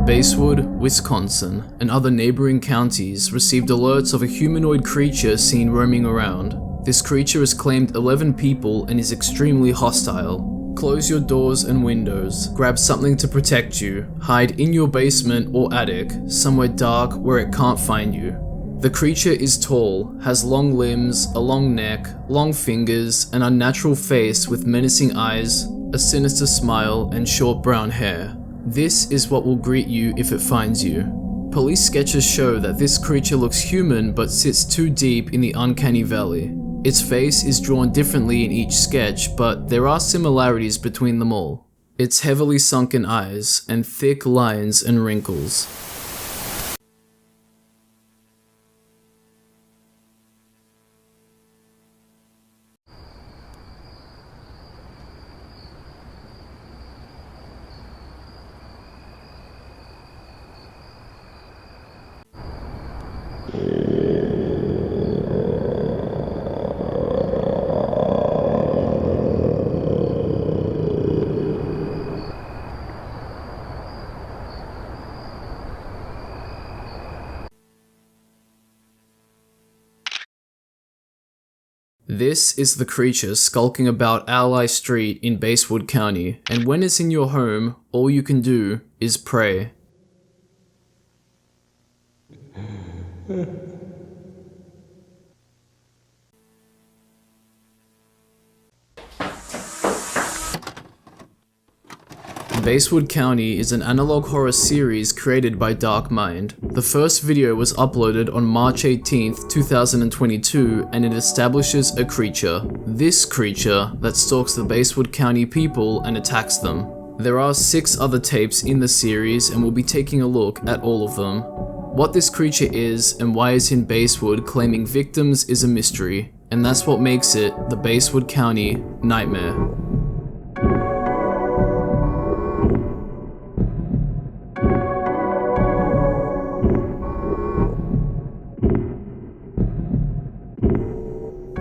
Basswood, Wisconsin, and other neighboring counties received alerts of a humanoid creature seen roaming around. This creature has claimed 11 people and is extremely hostile. Close your doors and windows, grab something to protect you, hide in your basement or attic, somewhere dark where it can't find you. The creature is tall, has long limbs, a long neck, long fingers, an unnatural face with menacing eyes, a sinister smile, and short brown hair. This is what will greet you if it finds you. Police sketches show that this creature looks human but sits too deep in the uncanny valley. Its face is drawn differently in each sketch, but there are similarities between them all. Its heavily sunken eyes and thick lines and wrinkles. This is the creature skulking about Ally Street in Basswood County, and when it's in your home, all you can do is pray. Basswood County is an analog horror series created by Dark Mind. The first video was uploaded on March 18th, 2022, and it establishes a creature. This creature that stalks the Basswood County people and attacks them. There are 6 other tapes in the series, and we'll be taking a look at all of them. What this creature is and why it's in Basswood claiming victims is a mystery, and that's what makes it the Basswood County Nightmare.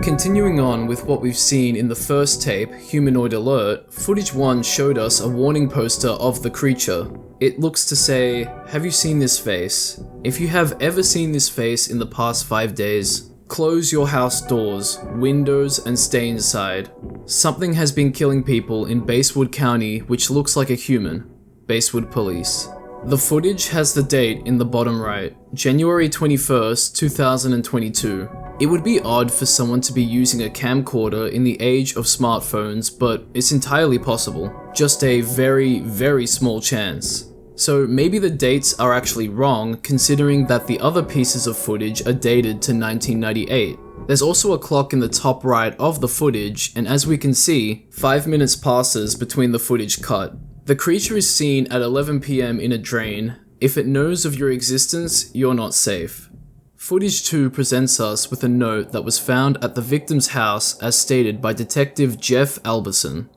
Continuing on with what we've seen in the first tape, Humanoid Alert, footage 1 showed us a warning poster of the creature. It looks to say, "Have you seen this face? If you have ever seen this face in the past 5 days, close your house doors, windows, and stay inside. Something has been killing people in Basswood County which looks like a human. Basswood Police." The footage has the date in the bottom right, January 21st, 2022. It would be odd for someone to be using a camcorder in the age of smartphones, but it's entirely possible. Just a very, very small chance. So maybe the dates are actually wrong, considering that the other pieces of footage are dated to 1998. There's also a clock in the top right of the footage, and as we can see, 5 minutes passes between the footage cut. The creature is seen at 11 PM in a drain. If it knows of your existence, you're not safe. Footage 2 presents us with a note that was found at the victim's house as stated by Detective Jeff Alberson.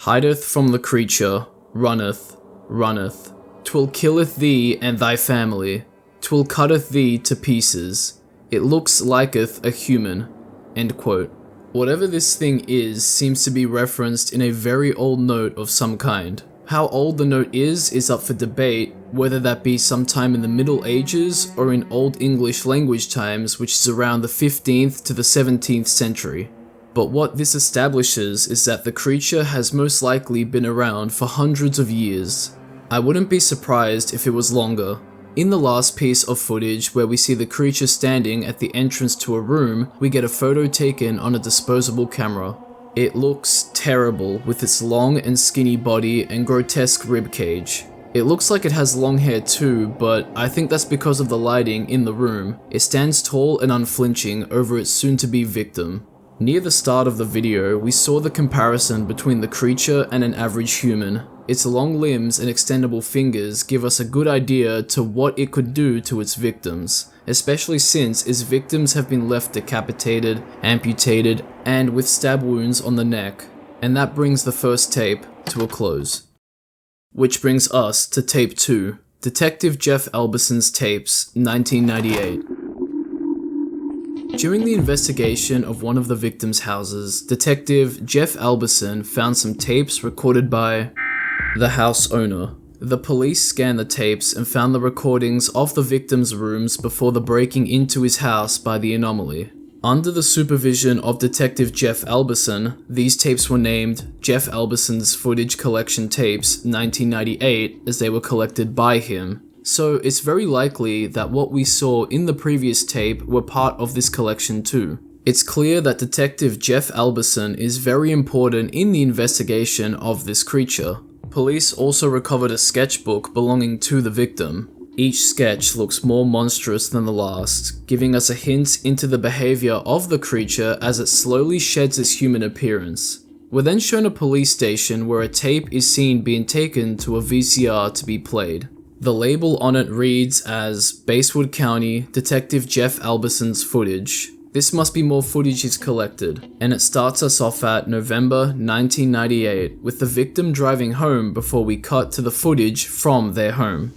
"Hideth from the creature, runneth, runneth. 'Twill killeth thee and thy family. 'Twill cutteth thee to pieces. It looks liketh a human." End quote. Whatever this thing is seems to be referenced in a very old note of some kind. How old the note is up for debate, whether that be sometime in the Middle Ages or in Old English language times, which is around the 15th to the 17th century. But what this establishes is that the creature has most likely been around for hundreds of years. I wouldn't be surprised if it was longer. In the last piece of footage where we see the creature standing at the entrance to a room, we get a photo taken on a disposable camera. It looks terrible with its long and skinny body and grotesque ribcage. It looks like it has long hair too, but I think that's because of the lighting in the room. It stands tall and unflinching over its soon-to-be victim. Near the start of the video, we saw the comparison between the creature and an average human. Its long limbs and extendable fingers give us a good idea to what it could do to its victims, especially since its victims have been left decapitated, amputated, and with stab wounds on the neck. And that brings the first tape to a close. Which brings us to tape 2, Detective Jeff Alberson's tapes, 1998. During the investigation of one of the victims' houses, Detective Jeff Alberson found some tapes recorded by the house owner. The police scanned the tapes and found the recordings of the victim's rooms before the breaking into his house by the anomaly. Under the supervision of Detective Jeff Alberson, these tapes were named Jeff Alberson's Footage Collection Tapes 1998 as they were collected by him. So it's very likely that what we saw in the previous tape were part of this collection too. It's clear that Detective Jeff Alberson is very important in the investigation of this creature. Police also recovered a sketchbook belonging to the victim. Each sketch looks more monstrous than the last, giving us a hint into the behavior of the creature as it slowly sheds its human appearance. We're then shown a police station where a tape is seen being taken to a VCR to be played. The label on it reads as Basswood County Detective Jeff Alberson's footage. This must be more footage he's collected, and it starts us off at November 1998 with the victim driving home before we cut to the footage from their home.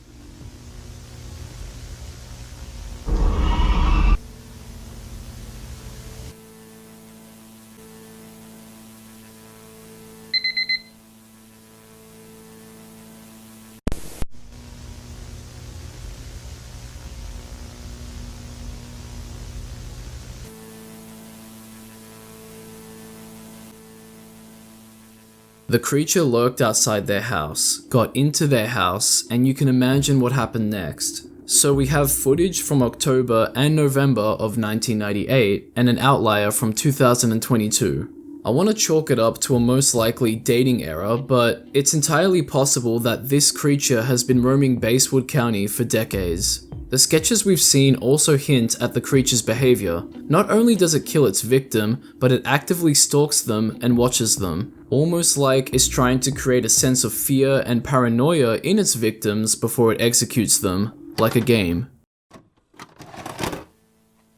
The creature lurked outside their house, got into their house, and you can imagine what happened next. So we have footage from October and November of 1998, and an outlier from 2022. I want to chalk it up to a most likely dating error, but it's entirely possible that this creature has been roaming Basswood County for decades. The sketches we've seen also hint at the creature's behavior. Not only does it kill its victim, but it actively stalks them and watches them, almost like it's trying to create a sense of fear and paranoia in its victims before it executes them, like a game.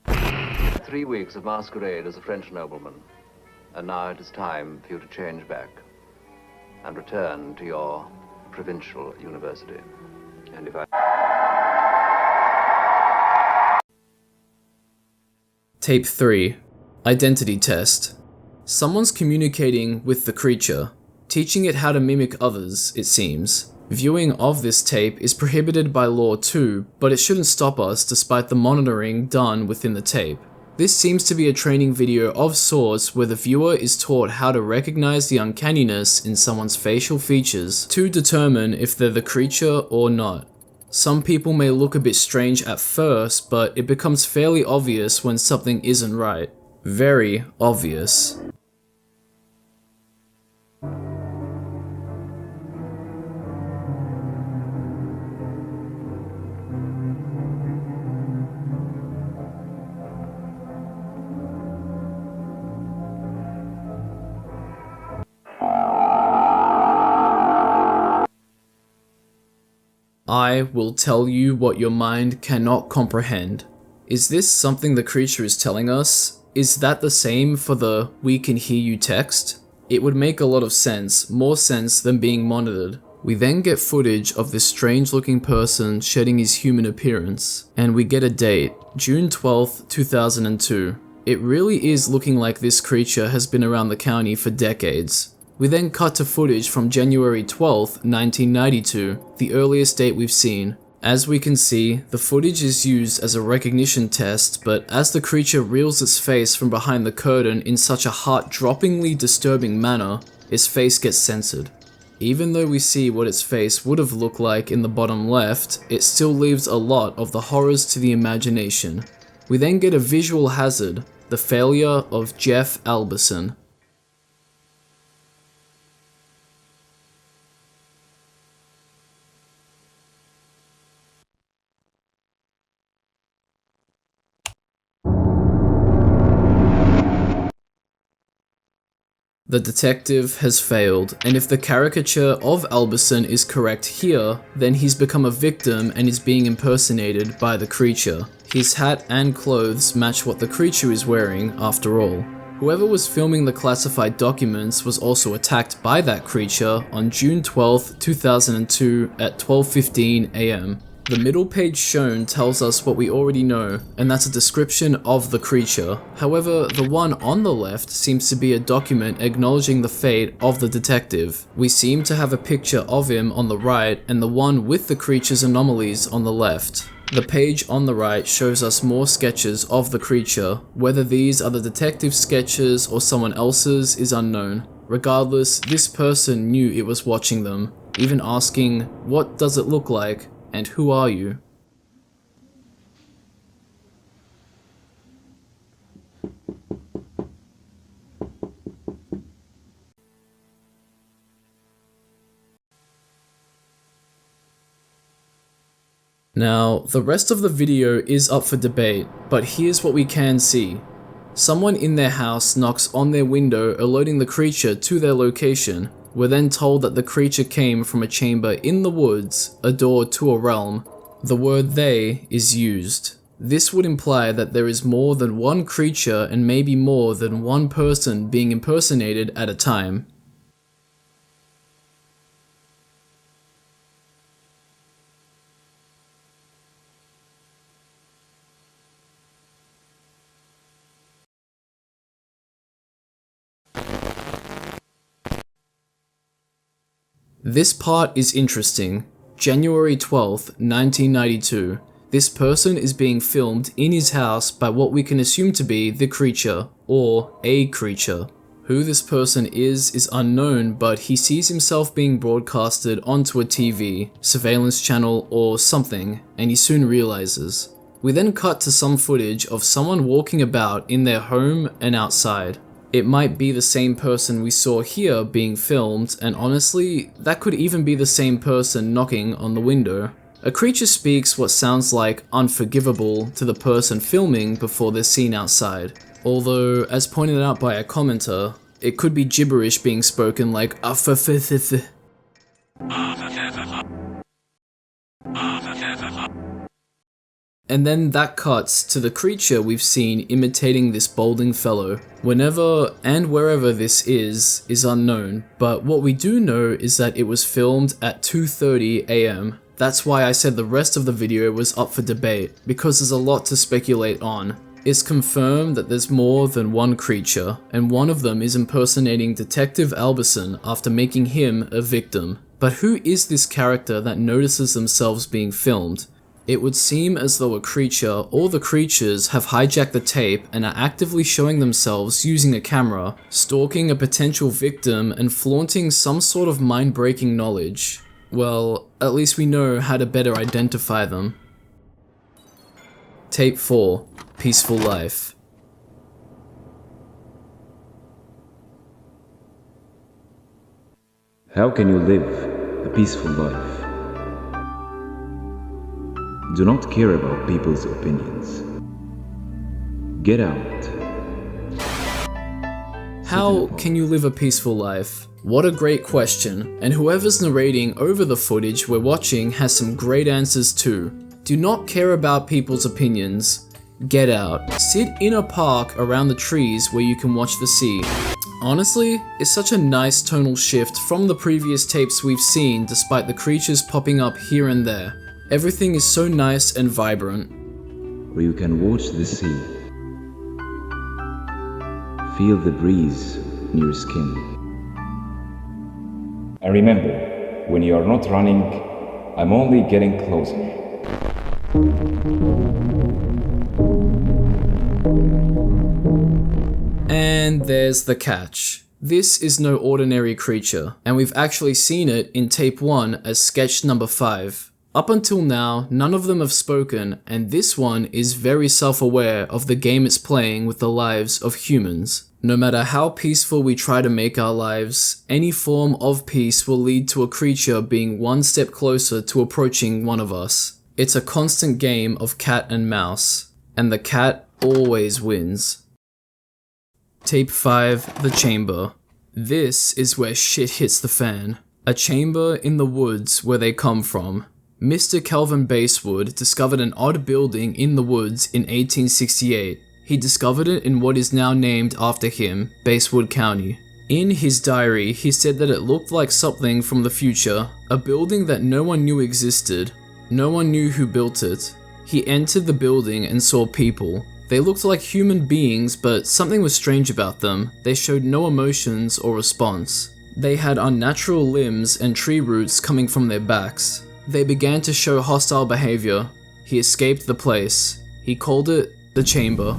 3 weeks of masquerade as a French nobleman, and now it is time for you to change back and return to your provincial university. And if I... Tape 3. Identity Test. Someone's communicating with the creature, teaching it how to mimic others, it seems. Viewing of this tape is prohibited by law too, but it shouldn't stop us despite the monitoring done within the tape. This seems to be a training video of sorts where the viewer is taught how to recognize the uncanniness in someone's facial features to determine if they're the creature or not. Some people may look a bit strange at first, but it becomes fairly obvious when something isn't right. Very obvious. I will tell you what your mind cannot comprehend. Is this something the creature is telling us? Is that the same for the "we can hear you" text? It would make a lot of sense, more sense than being monitored. We then get footage of this strange looking person shedding his human appearance, and we get a date, June 12th, 2002. It really is looking like this creature has been around the county for decades. We then cut to footage from January 12th, 1992, the earliest date we've seen. As we can see, the footage is used as a recognition test, but as the creature reels its face from behind the curtain in such a heart-droppingly disturbing manner, its face gets censored. Even though we see what its face would have looked like in the bottom left, it still leaves a lot of the horrors to the imagination. We then get a visual hazard, the failure of Jeff Alberson. The detective has failed, and if the caricature of Alberson is correct here, then he's become a victim and is being impersonated by the creature. His hat and clothes match what the creature is wearing, after all. Whoever was filming the classified documents was also attacked by that creature on June 12, 2002 at 12:15 AM. The middle page shown tells us what we already know, and that's a description of the creature. However, the one on the left seems to be a document acknowledging the fate of the detective. We seem to have a picture of him on the right, and the one with the creature's anomalies on the left. The page on the right shows us more sketches of the creature. Whether these are the detective's sketches or someone else's is unknown. Regardless, this person knew it was watching them, even asking, "What does it look like? And who are you?" Now, the rest of the video is up for debate, but here's what we can see. Someone in their house knocks on their window alerting the creature to their location. We're then told that the creature came from a chamber in the woods, a door to a realm. The word "they" is used. This would imply that there is more than one creature and maybe more than one person being impersonated at a time. This part is interesting. January 12th, 1992. This person is being filmed in his house by what we can assume to be the creature, or a creature. Who this person is unknown, but he sees himself being broadcasted onto a TV, surveillance channel, or something, and he soon realizes. We then cut to some footage of someone walking about in their home and outside. It might be the same person we saw here being filmed, and honestly, that could even be the same person knocking on the window. A creature speaks what sounds like unforgivable to the person filming before they're seen outside. Although, as pointed out by a commenter, it could be gibberish being spoken like and then that cuts to the creature we've seen imitating this balding fellow. Whenever and wherever this is unknown, but what we do know is that it was filmed at 2:30 AM. That's why I said the rest of the video was up for debate, because there's a lot to speculate on. It's confirmed that there's more than one creature, and one of them is impersonating Detective Alberson after making him a victim. But who is this character that notices themselves being filmed? It would seem as though a creature or the creatures have hijacked the tape and are actively showing themselves using a camera, stalking a potential victim and flaunting some sort of mind-breaking knowledge. Well, at least we know how to better identify them. Tape 4. Peaceful Life. How can you live a peaceful life? Do not care about people's opinions. Get out. How can you live a peaceful life? What a great question, and whoever's narrating over the footage we're watching has some great answers too. Do not care about people's opinions. Get out. Sit in a park around the trees where you can watch the sea. Honestly, it's such a nice tonal shift from the previous tapes we've seen despite the creatures popping up here and there. Everything is so nice and vibrant. Or you can watch the sea. Feel the breeze in your skin. And remember, when you are not running, I'm only getting closer. And there's the catch. This is no ordinary creature, and we've actually seen it in tape 1 as sketch number 5. Up until now, none of them have spoken, and this one is very self-aware of the game it's playing with the lives of humans. No matter how peaceful we try to make our lives, any form of peace will lead to a creature being one step closer to approaching one of us. It's a constant game of cat and mouse, and the cat always wins. Tape 5, The Chamber. This is where shit hits the fan. A chamber in the woods where they come from. Mr. Calvin Basswood discovered an odd building in the woods in 1868. He discovered it in what is now named after him, Basswood County. In his diary, he said that it looked like something from the future, a building that no one knew existed. No one knew who built it. He entered the building and saw people. They looked like human beings, but something was strange about them. They showed no emotions or response. They had unnatural limbs and tree roots coming from their backs. They began to show hostile behavior. He escaped the place. He called it the chamber.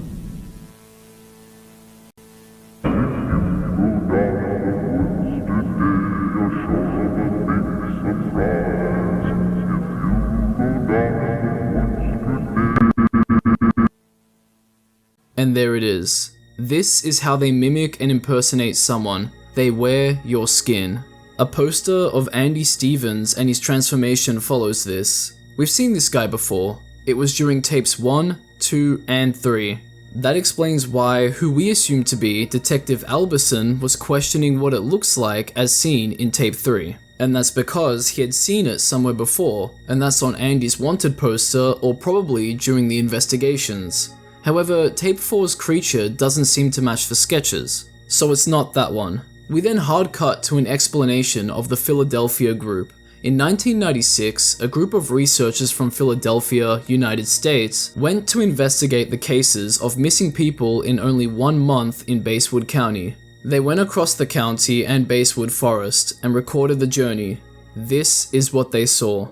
And there it is. This is how they mimic and impersonate someone. They wear your skin. A poster of Andy Stevens and his transformation follows this. We've seen this guy before. It was during tapes 1, 2, and 3. That explains why who we assume to be Detective Alberson was questioning what it looks like as seen in tape 3. And that's because he had seen it somewhere before, and that's on Andy's wanted poster or probably during the investigations. However, tape 4's creature doesn't seem to match the sketches, so it's not that one. We then hard cut to an explanation of the Philadelphia group. In 1996, a group of researchers from Philadelphia, United States, went to investigate the cases of missing people in only 1 month in Basswood County. They went across the county and Basswood Forest and recorded the journey. This is what they saw.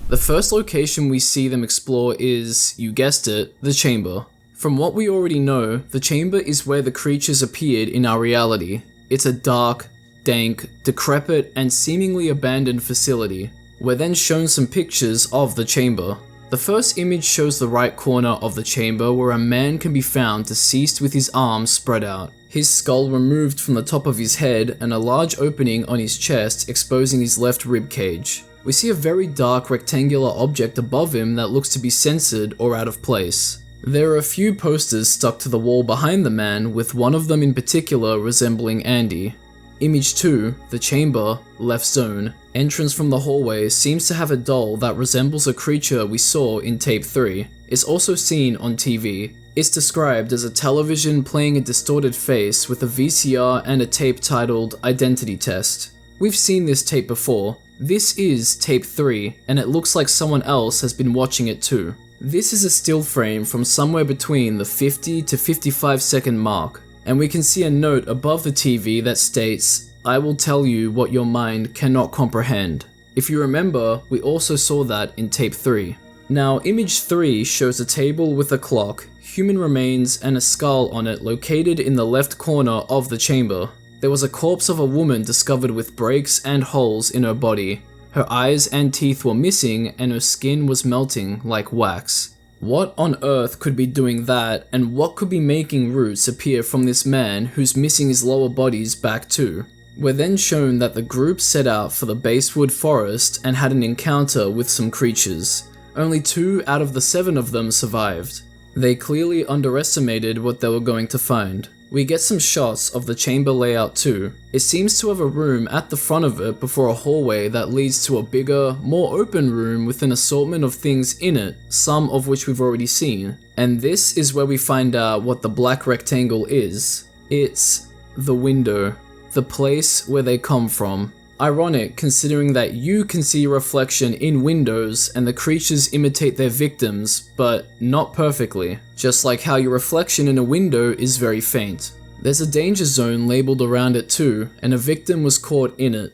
The first location we see them explore is, you guessed it, the chamber. From what we already know, the chamber is where the creatures appeared in our reality. It's a dark, dank, decrepit, and seemingly abandoned facility. We're then shown some pictures of the chamber. The first image shows the right corner of the chamber where a man can be found deceased with his arms spread out, his skull removed from the top of his head and a large opening on his chest exposing his left rib cage. We see a very dark rectangular object above him that looks to be censored or out of place. There are a few posters stuck to the wall behind the man, with one of them in particular resembling Andy. Image 2, the chamber, left zone. Entrance from the hallway seems to have a doll that resembles a creature we saw in tape 3. It's also seen on TV. It's described as a television playing a distorted face with a VCR and a tape titled Identity Test. We've seen this tape before. This is tape 3, and it looks like someone else has been watching it too. This is a still frame from somewhere between the 50 to 55 second mark, and we can see a note above the TV that states, "I will tell you what your mind cannot comprehend." If you remember, we also saw that in tape 3. Now, image 3 shows a table with a clock, human remains, and a skull on it located in the left corner of the chamber. There was a corpse of a woman discovered with breaks and holes in her body. Her eyes and teeth were missing and her skin was melting like wax. What on earth could be doing that, and what could be making roots appear from this man who's missing his lower body's back too? We're then shown that the group set out for the Basswood Forest and had an encounter with some creatures. Only 2 out of the 7 of them survived. They clearly underestimated what they were going to find. We get some shots of the chamber layout too. It seems to have a room at the front of it before a hallway that leads to a bigger, more open room with an assortment of things in it, some of which we've already seen. And this is where we find out what the black rectangle is. It's the window, the place where they come from. Ironic considering that you can see your reflection in windows and the creatures imitate their victims, but not perfectly. Just like how your reflection in a window is very faint. There's a danger zone labeled around it too, and a victim was caught in it.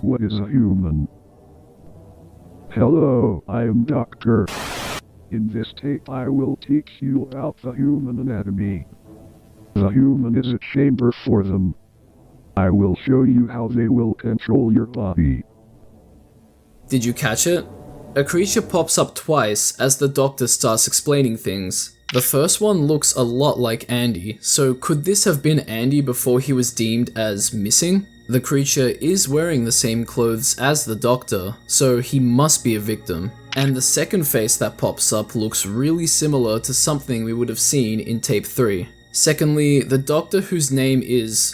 What is a human? Hello, I am Doctor. In this tape I will teach you about the human anatomy. The human is a chamber for them. I will show you how they will control your body. Did you catch it? A creature pops up twice as the doctor starts explaining things. The first one looks a lot like Andy, so could this have been Andy before he was deemed as missing? The creature is wearing the same clothes as the doctor, so he must be a victim. And the second face that pops up looks really similar to something we would have seen in tape 3. Secondly, the doctor whose name is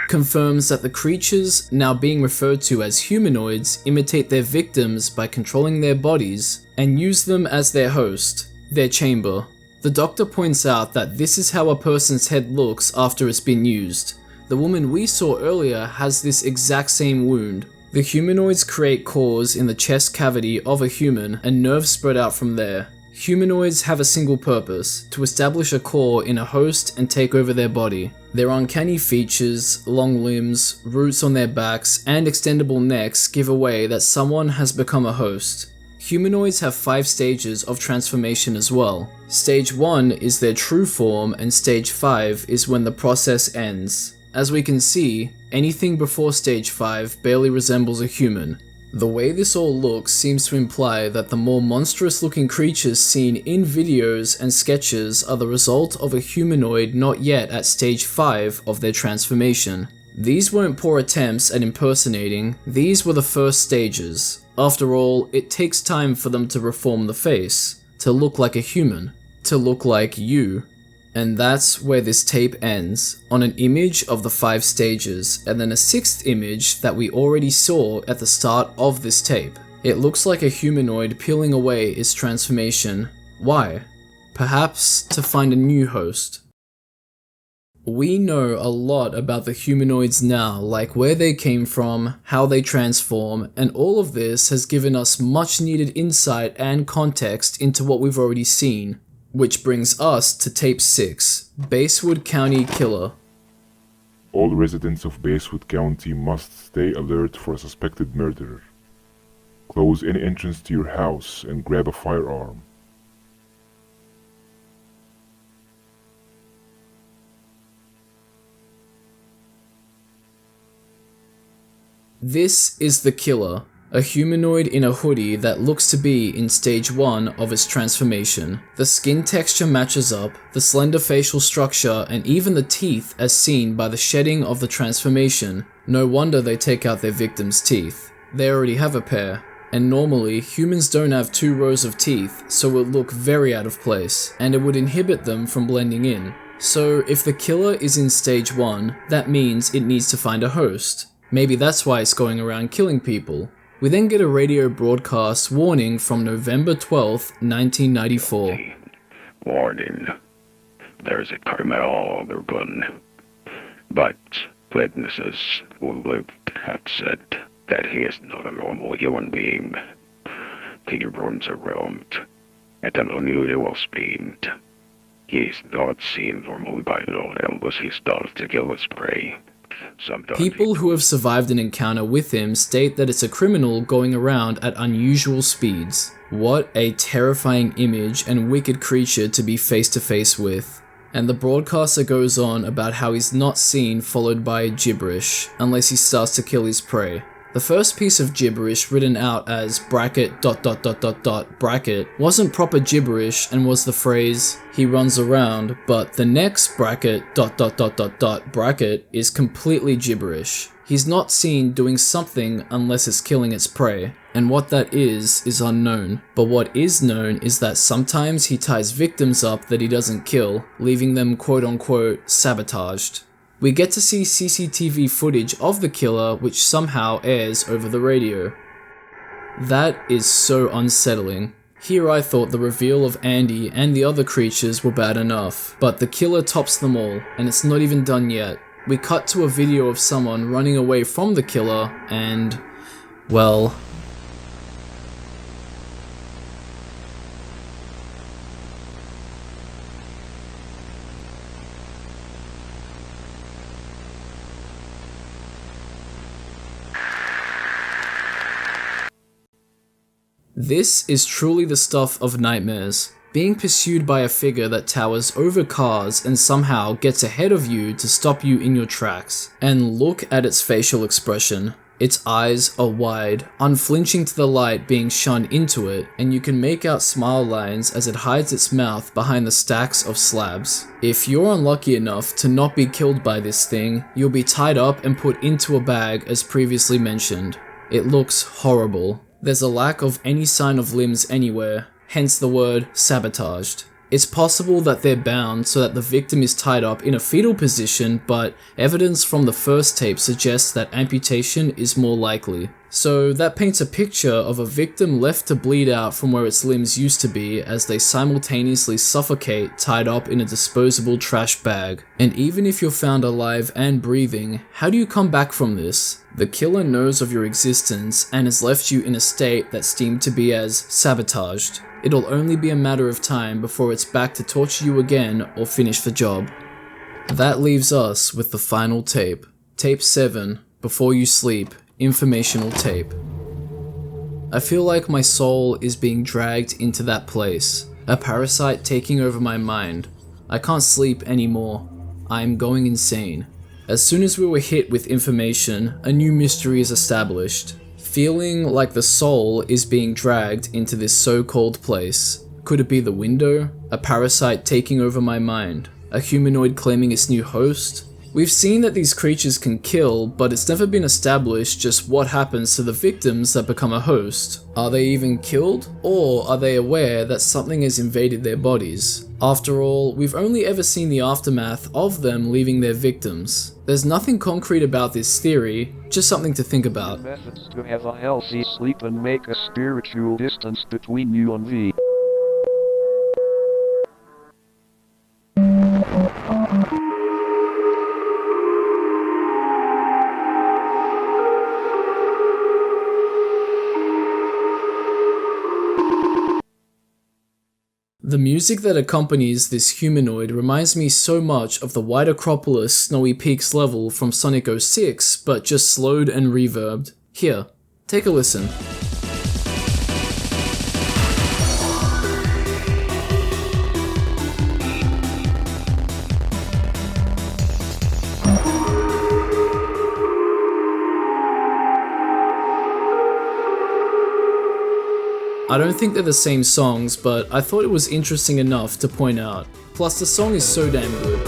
confirms that the creatures, now being referred to as humanoids, imitate their victims by controlling their bodies and use them as their host, their chamber. The doctor points out that this is how a person's head looks after it's been used. The woman we saw earlier has this exact same wound. The humanoids create cores in the chest cavity of a human and nerves spread out from there. Humanoids have a single purpose, to establish a core in a host and take over their body. Their uncanny features, long limbs, roots on their backs, and extendable necks give away that someone has become a host. Humanoids have 5 stages of transformation as well. Stage 1 is their true form and stage 5 is when the process ends. As we can see, anything before stage 5 barely resembles a human. The way this all looks seems to imply that the more monstrous looking creatures seen in videos and sketches are the result of a humanoid not yet at stage 5 of their transformation. These weren't poor attempts at impersonating, these were the first stages. After all, it takes time for them to reform the face, to look like a human, to look like you. And that's where this tape ends, on an image of the 5 stages, and then a 6th image that we already saw at the start of this tape. It looks like a humanoid peeling away its transformation. Why? Perhaps to find a new host. We know a lot about the humanoids now, like where they came from, how they transform, and all of this has given us much needed insight and context into what we've already seen. Which brings us to tape 6, Basswood County Killer. All residents of Basswood County must stay alert for a suspected murderer. Close any entrance to your house and grab a firearm. This is the killer, a humanoid in a hoodie that looks to be in stage 1 of its transformation. The skin texture matches up, the slender facial structure, and even the teeth as seen by the shedding of the transformation. No wonder they take out their victim's teeth. They already have a pair. And normally, humans don't have 2 rows of teeth, so it would look very out of place, and it would inhibit them from blending in. So if the killer is in stage 1, that means it needs to find a host. Maybe that's why it's going around killing people. We then get a radio broadcast warning from November 12th, 1994. Warning. There's a criminal gun, but witnesses who lived have said that he is not a normal human being. He runs around at an unusual speed. He is not seen normally by no ambus. He starts to kill his prey. People who have survived an encounter with him state that it's a criminal going around at unusual speeds. What a terrifying image and wicked creature to be face to face with. And the broadcaster goes on about how he's not seen followed by gibberish, unless he starts to kill his prey. The first piece of gibberish written out as bracket ... bracket wasn't proper gibberish and was the phrase, he runs around, but the next bracket ... bracket is completely gibberish. He's not seen doing something unless it's killing its prey, and what that is unknown. But what is known is that sometimes he ties victims up that he doesn't kill, leaving them quote unquote sabotaged. We get to see CCTV footage of the killer which somehow airs over the radio. That is so unsettling. Here I thought the reveal of Andy and the other creatures were bad enough, but the killer tops them all, and it's not even done yet. We cut to a video of someone running away from the killer and, well... This is truly the stuff of nightmares. Being pursued by a figure that towers over cars and somehow gets ahead of you to stop you in your tracks. And look at its facial expression. Its eyes are wide, unflinching to the light being shone into it, and you can make out smile lines as it hides its mouth behind the stacks of slabs. If you're unlucky enough to not be killed by this thing, you'll be tied up and put into a bag as previously mentioned. It looks horrible. There's a lack of any sign of limbs anywhere, hence the word sabotaged. It's possible that they're bound so that the victim is tied up in a fetal position, but evidence from the first tape suggests that amputation is more likely. So that paints a picture of a victim left to bleed out from where its limbs used to be as they simultaneously suffocate tied up in a disposable trash bag. And even if you're found alive and breathing, how do you come back from this? The killer knows of your existence and has left you in a state that's deemed to be as sabotaged. It'll only be a matter of time before it's back to torture you again or finish the job. That leaves us with the final tape. Tape 7, Before You Sleep, Informational tape. I feel like my soul is being dragged into that place, a parasite taking over my mind. I can't sleep anymore. I am going insane. As soon as we were hit with information, a new mystery is established. Feeling like the soul is being dragged into this so-called place. Could it be the window? A parasite taking over my mind? A humanoid claiming its new host? We've seen that these creatures can kill, but it's never been established just what happens to the victims that become a host. Are they even killed? Or are they aware that something has invaded their bodies? After all, we've only ever seen the aftermath of them leaving their victims. There's nothing concrete about this theory, just something to think about. Methods to have a healthy sleep and make a spiritual distance between you and me. The music that accompanies this humanoid reminds me so much of the White Acropolis Snowy Peaks level from Sonic 06, but just slowed and reverbed. Here, take a listen. I don't think they're the same songs, but I thought it was interesting enough to point out. Plus, the song is so damn good.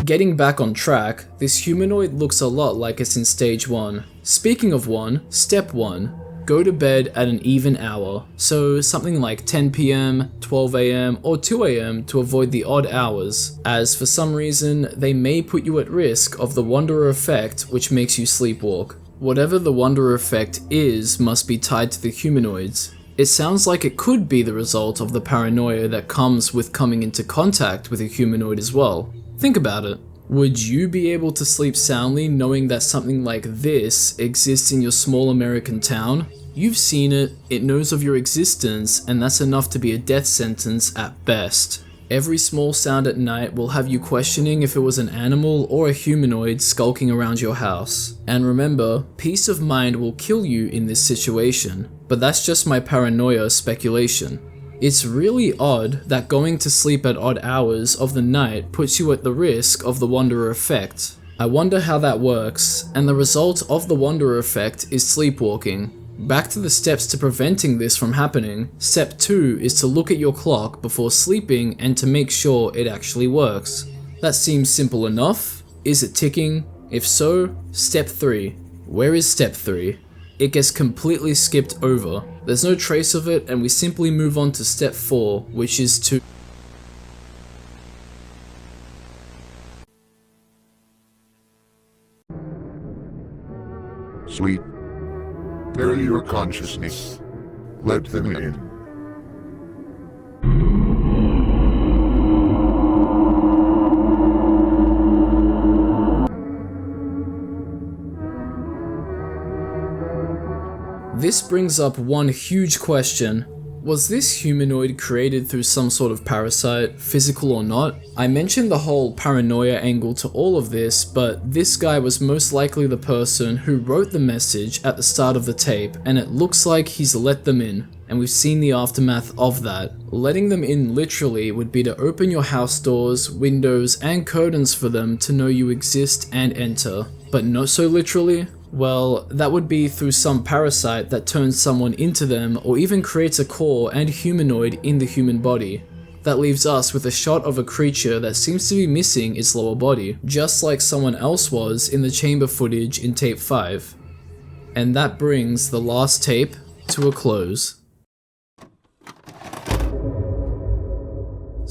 Getting back on track, this humanoid looks a lot like it's in stage 1. Speaking of 1, step 1. Go to bed at an even hour, so something like 10 PM, 12 AM, or 2 AM to avoid the odd hours, as for some reason, they may put you at risk of the Wanderer effect, which makes you sleepwalk. Whatever the Wanderer effect is must be tied to the humanoids. It sounds like it could be the result of the paranoia that comes with coming into contact with a humanoid as well. Think about it. Would you be able to sleep soundly knowing that something like this exists in your small American town? You've seen it, it knows of your existence, and that's enough to be a death sentence at best. Every small sound at night will have you questioning if it was an animal or a humanoid skulking around your house. And remember, peace of mind will kill you in this situation, but that's just my paranoia speculation. It's really odd that going to sleep at odd hours of the night puts you at the risk of the Wanderer effect. I wonder how that works, and the result of the Wanderer effect is sleepwalking. Back to the steps to preventing this from happening, step 2 is to look at your clock before sleeping and to make sure it actually works. That seems simple enough. Is it ticking? If so, step 3. Where is step 3? It gets completely skipped over. There's no trace of it and we simply move on to step 4, which is to Sleep. Bury your consciousness. Let them in. This brings up one huge question. Was this humanoid created through some sort of parasite, physical or not? I mentioned the whole paranoia angle to all of this, but this guy was most likely the person who wrote the message at the start of the tape, and it looks like he's let them in, and we've seen the aftermath of that. Letting them in literally would be to open your house doors, windows, and curtains for them to know you exist and enter. But not so literally? Well, that would be through some parasite that turns someone into them or even creates a core and humanoid in the human body. That leaves us with a shot of a creature that seems to be missing its lower body, just like someone else was in the chamber footage in tape 5. And that brings the last tape to a close.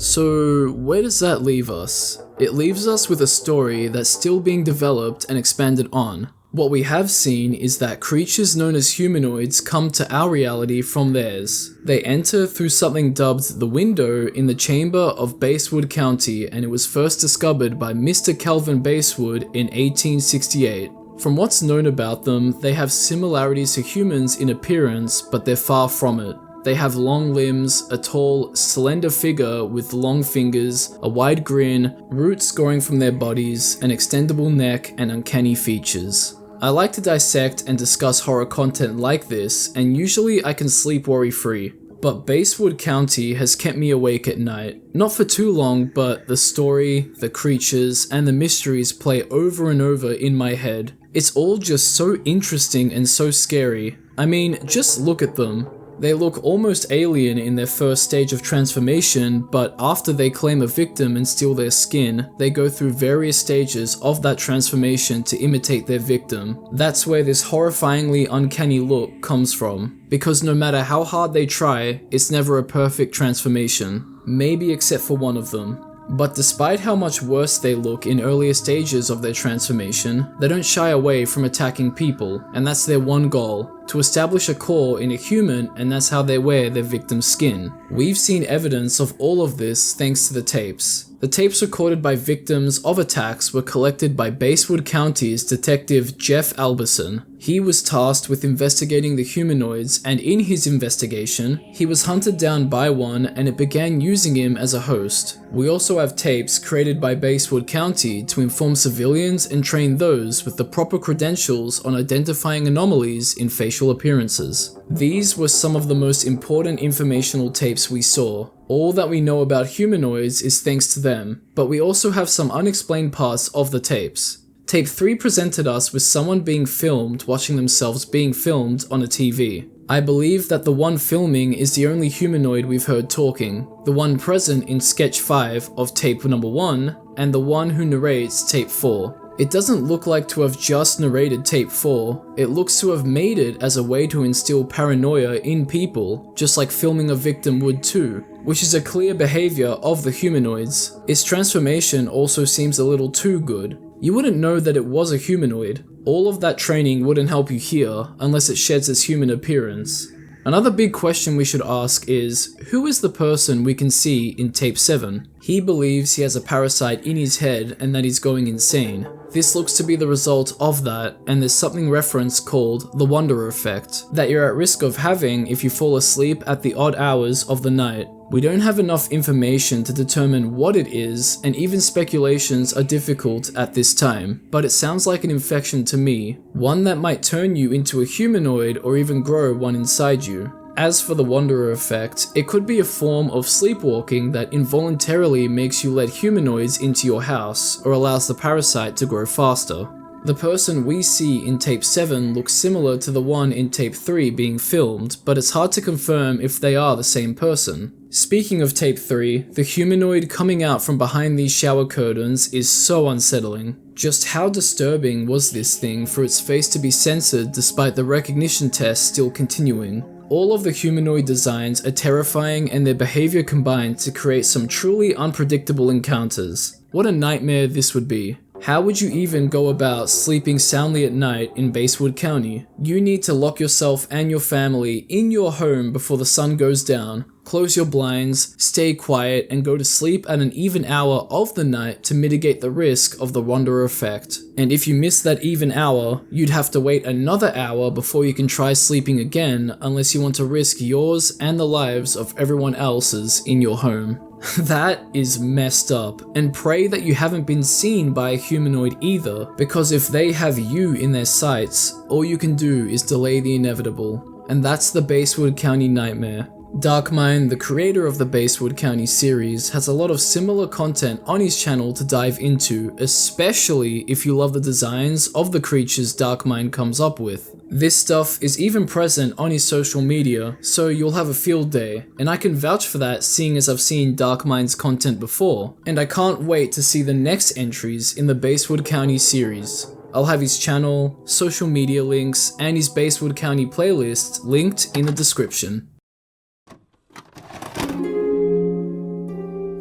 So where does that leave us? It leaves us with a story that's still being developed and expanded on. What we have seen is that creatures known as humanoids come to our reality from theirs. They enter through something dubbed the window in the chamber of Basswood County, and it was first discovered by Mr. Calvin Basswood in 1868. From what's known about them, they have similarities to humans in appearance, but they're far from it. They have long limbs, a tall, slender figure with long fingers, a wide grin, roots growing from their bodies, an extendable neck, and uncanny features. I like to dissect and discuss horror content like this, and usually I can sleep worry-free. But Basswood County has kept me awake at night. Not for too long, but the story, the creatures, and the mysteries play over and over in my head. It's all just so interesting and so scary. I mean, just look at them. They look almost alien in their first stage of transformation, but after they claim a victim and steal their skin, they go through various stages of that transformation to imitate their victim. That's where this horrifyingly uncanny look comes from. Because no matter how hard they try, it's never a perfect transformation. Maybe except for one of them. But despite how much worse they look in earlier stages of their transformation, they don't shy away from attacking people, and that's their one goal, to establish a core in a human, and that's how they wear their victim's skin. We've seen evidence of all of this thanks to the tapes. The tapes recorded by victims of attacks were collected by Basswood County's detective Jeff Alberson. He was tasked with investigating the humanoids, and in his investigation, he was hunted down by one and it began using him as a host. We also have tapes created by Basswood County to inform civilians and train those with the proper credentials on identifying anomalies in facial appearances. These were some of the most important informational tapes we saw. All that we know about humanoids is thanks to them, but we also have some unexplained parts of the tapes. Tape 3 presented us with someone being filmed watching themselves being filmed on a TV. I believe that the one filming is the only humanoid we've heard talking, the one present in sketch 5 of tape number 1, and the one who narrates tape 4. It doesn't look like to have just narrated tape 4, it looks to have made it as a way to instill paranoia in people, just like filming a victim would too, which is a clear behavior of the humanoids. Its transformation also seems a little too good. You wouldn't know that it was a humanoid. All of that training wouldn't help you here, unless it sheds its human appearance. Another big question we should ask is, who is the person we can see in tape 7? He believes he has a parasite in his head and that he's going insane. This looks to be the result of that, and there's something referenced called the Wanderer effect, that you're at risk of having if you fall asleep at the odd hours of the night. We don't have enough information to determine what it is, and even speculations are difficult at this time, but it sounds like an infection to me, one that might turn you into a humanoid or even grow one inside you. As for the Wanderer effect, it could be a form of sleepwalking that involuntarily makes you let humanoids into your house, or allows the parasite to grow faster. The person we see in tape 7 looks similar to the one in tape 3 being filmed, but it's hard to confirm if they are the same person. Speaking of tape 3, the humanoid coming out from behind these shower curtains is so unsettling. Just how disturbing was this thing for its face to be censored despite the recognition test still continuing? All of the humanoid designs are terrifying, and their behavior combined to create some truly unpredictable encounters. What a nightmare this would be. How would you even go about sleeping soundly at night in Basswood County? You need to lock yourself and your family in your home before the sun goes down, close your blinds, stay quiet, and go to sleep at an even hour of the night to mitigate the risk of the Wanderer effect. And if you miss that even hour, you'd have to wait another hour before you can try sleeping again, unless you want to risk yours and the lives of everyone else's in your home. That is messed up, and pray that you haven't been seen by a humanoid either, because if they have you in their sights, all you can do is delay the inevitable. And that's the Basswood County nightmare. Darkmind, the creator of the Basswood County series, has a lot of similar content on his channel to dive into, especially if you love the designs of the creatures Darkmind comes up with. This stuff is even present on his social media, so you'll have a field day, and I can vouch for that seeing as I've seen Darkmind's content before, and I can't wait to see the next entries in the Basswood County series. I'll have his channel, social media links, and his Basswood County playlist linked in the description.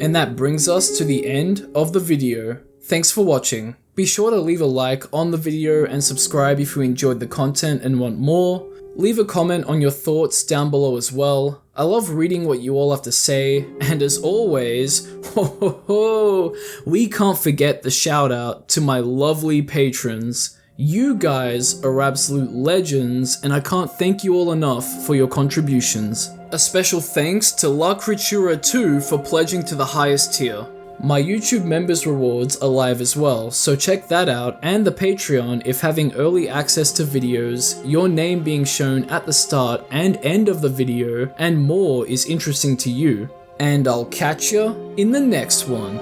And that brings us to the end of the video. Thanks for watching. Be sure to leave a like on the video and subscribe if you enjoyed the content and want more. Leave a comment on your thoughts down below as well. I love reading what you all have to say, and as always, we can't forget the shout out to my lovely patrons. You guys are absolute legends, and I can't thank you all enough for your contributions. A special thanks to La Creatura 2 for pledging to the highest tier. My YouTube members rewards are live as well, so check that out, and the Patreon if having early access to videos, your name being shown at the start and end of the video, and more is interesting to you. And I'll catch ya in the next one.